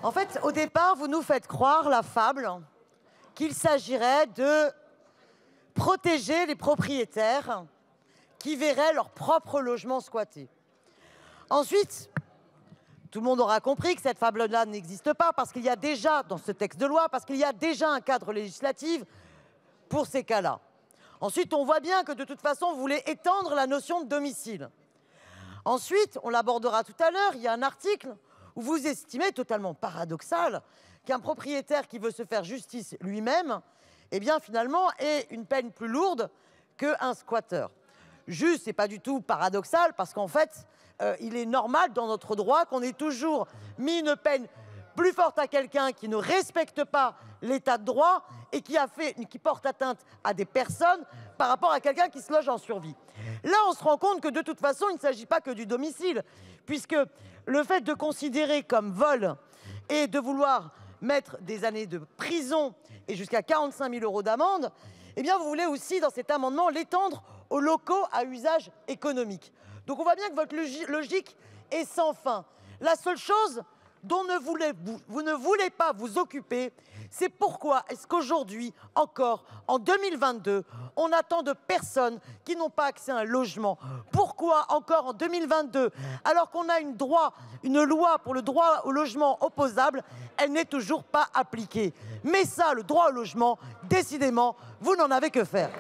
En fait, au départ, vous nous faites croire la fable qu'il s'agirait de protéger les propriétaires qui verraient leur propre logement squatté. Ensuite, tout le monde aura compris que cette fable-là n'existe pas parce qu'il y a déjà, dans ce texte de loi, parce qu'il y a déjà un cadre législatif pour ces cas-là. Ensuite, on voit bien que de toute façon, vous voulez étendre la notion de domicile. Ensuite, on l'abordera tout à l'heure, il y a un article où vous estimez totalement paradoxal qu'un propriétaire qui veut se faire justice lui-même, eh bien finalement, ait une peine plus lourde qu'un squatteur. Juste, c'est pas du tout paradoxal parce qu'en fait, il est normal dans notre droit qu'on ait toujours mis une peine plus forte à quelqu'un qui ne respecte pas l'état de droit et qui porte atteinte à des personnes par rapport à quelqu'un qui se loge en survie. Là, on se rend compte que de toute façon, il ne s'agit pas que du domicile, puisque le fait de considérer comme vol et de vouloir mettre des années de prison et jusqu'à 45 000 € d'amende, eh bien, vous voulez aussi, dans cet amendement, l'étendre aux locaux à usage économique. Donc, on voit bien que votre logique est sans fin. La seule chose dont vous ne voulez pas vous occuper, c'est pourquoi est-ce qu'aujourd'hui, encore en 2022, on attend de personnes qui n'ont pas accès à un logement. Pourquoi encore en 2022, alors qu'on a une loi pour le droit au logement opposable, elle n'est toujours pas appliquée. Mais ça, le droit au logement, décidément, vous n'en avez que faire.